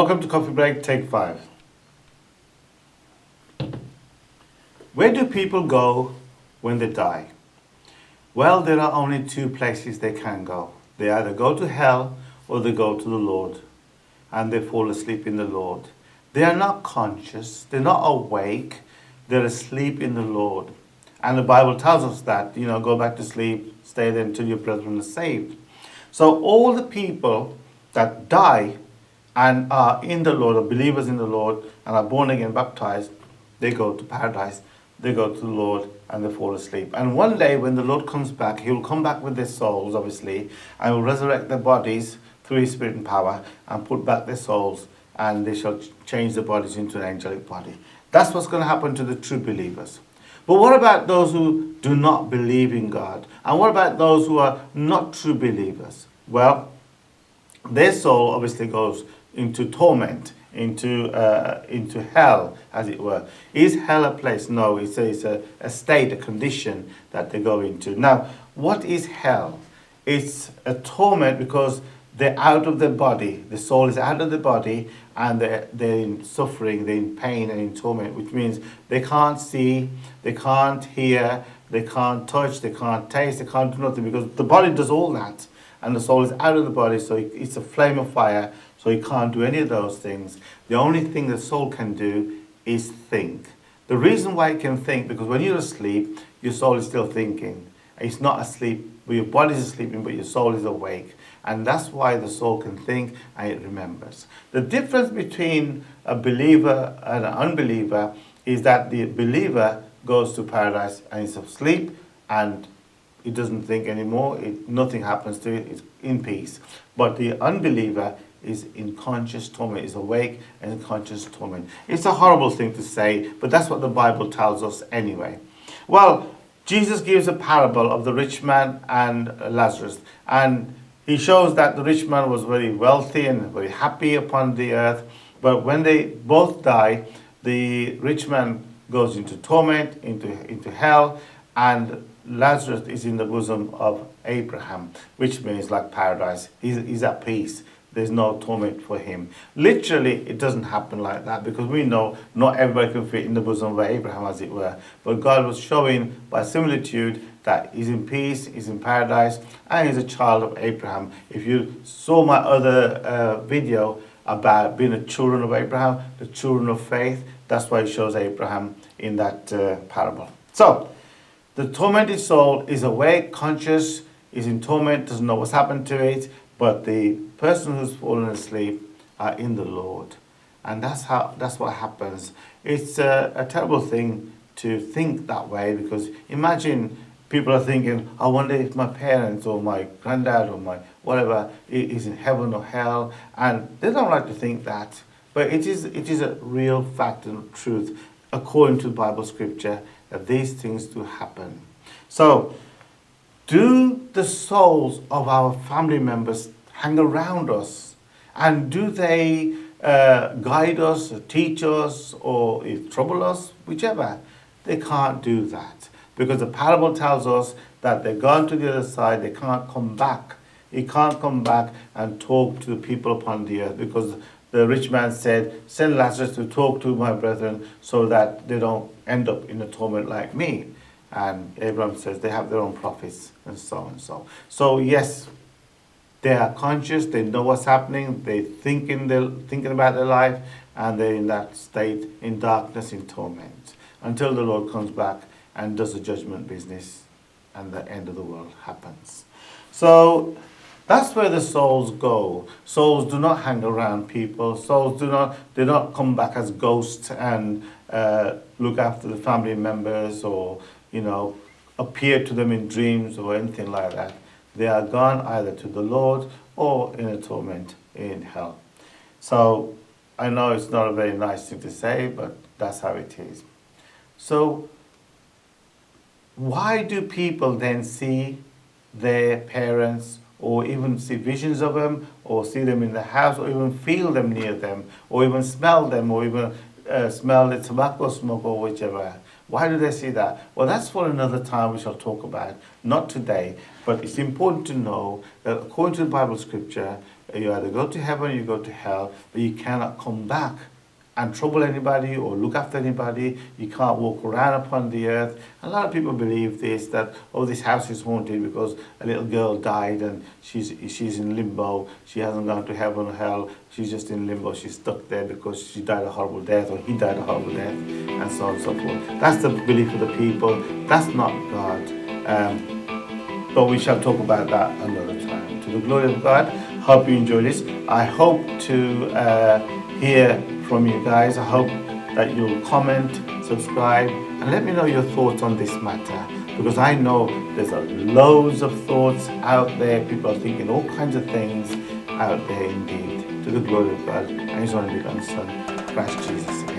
Welcome to Coffee Break, take 5. Where do people go when they die? Well, there are only two places they can go. They either go to hell or they go to the Lord, and they fall asleep in the Lord. They are not conscious, they're not awake, they're asleep in the Lord. And the Bible tells us that, go back to sleep, stay there until your brethren are saved. So all the people that die and are in the Lord, are believers in the Lord, and are born again, baptized, they go to paradise, they go to the Lord, and they fall asleep. And one day when the Lord comes back, he will come back with their souls, obviously, and will resurrect their bodies through his spirit and power, and put back their souls, and they shall change their bodies into an angelic body. That's what's going to happen to the true believers. But what about those who do not believe in God? And what about those who are not true believers? Well, their soul obviously goes into torment, into hell, as it were. Is hell a place? No, it's a state, a condition that they go into. Now, what is hell? It's a torment because they're out of their body. The soul is out of the body, and they're in suffering, they're in pain and in torment, which means they can't see, they can't hear, they can't touch, they can't taste, they can't do nothing, because the body does all that, and the soul is out of the body, so it's a flame of fire, so you can't do any of those things. The only thing the soul can do is think. The reason why it can think, because when you're asleep, your soul is still thinking. It's not asleep, but your body is sleeping, but your soul is awake. And that's why the soul can think and it remembers. The difference between a believer and an unbeliever is that the believer goes to paradise and is asleep and it doesn't think anymore. Nothing happens to it. It's in peace. But the unbeliever is in conscious torment, is awake and in conscious torment. It's a horrible thing to say, but that's what the Bible tells us anyway. Well, Jesus gives a parable of the rich man and Lazarus, and he shows that the rich man was very wealthy and very happy upon the earth, but when they both die, the rich man goes into torment, into hell, and Lazarus is in the bosom of Abraham, which means like paradise. He's at peace. There's no torment for him. Literally, it doesn't happen like that, because we know not everybody can fit in the bosom of Abraham, as it were. But God was showing by similitude that he's in peace, he's in paradise, and he's a child of Abraham. If you saw my other video about being the children of Abraham, the children of faith, that's why it shows Abraham in that parable. So, the tormented soul is awake, conscious, is in torment, doesn't know what's happened to it, but the person who's fallen asleep are in the Lord. And that's what happens. It's a terrible thing to think that way, because imagine people are thinking, I wonder if my parents or my granddad or my whatever is in heaven or hell, and they don't like to think that. But it is a real fact and truth, according to Bible scripture, that these things do happen. So, do the souls of our family members hang around us? And do they guide us, or teach us, or trouble us? Whichever. They can't do that. Because the parable tells us that they're gone to the other side, they can't come back. He can't come back and talk to the people upon the earth, because the rich man said, send Lazarus to talk to my brethren so that they don't end up in a torment like me. And Abraham says they have their own prophets, and so and so. So yes, they are conscious, they know what's happening, they're thinking about their life, and they're in that state, in darkness, in torment, until the Lord comes back and does the judgment business, and the end of the world happens. So that's where the souls go. Souls do not hang around people. Souls do not come back as ghosts and look after the family members, or appear to them in dreams or anything like that. They are gone either to the Lord or in a torment in hell. So I know it's not a very nice thing to say, but that's how it is. So why do people then see their parents, or even see visions of them, or see them in the house, or even feel them near them, or even smell them, or even smell the tobacco smoke, or whichever? Why do they see that? Well, that's for another time we shall talk about, not today. But it's important to know that according to the Bible scripture, You either go to heaven or you go to hell, but you cannot come back and trouble anybody or look after anybody. You can't walk around upon the earth. A lot of people believe this, that, oh, this house is haunted because a little girl died and she's in limbo. She hasn't gone to heaven or hell. She's just in limbo. She's stuck there because she died a horrible death or he died a horrible death, and so on and so forth. That's the belief of the people. That's not God. But we shall talk about that another time. To the glory of God, hope you enjoy this. I hope to hear from you guys. I hope that you'll comment, subscribe, and let me know your thoughts on this matter. Because I know there's loads of thoughts out there. People are thinking all kinds of things out there indeed. To the glory of God and His only begotten Son, Christ Jesus.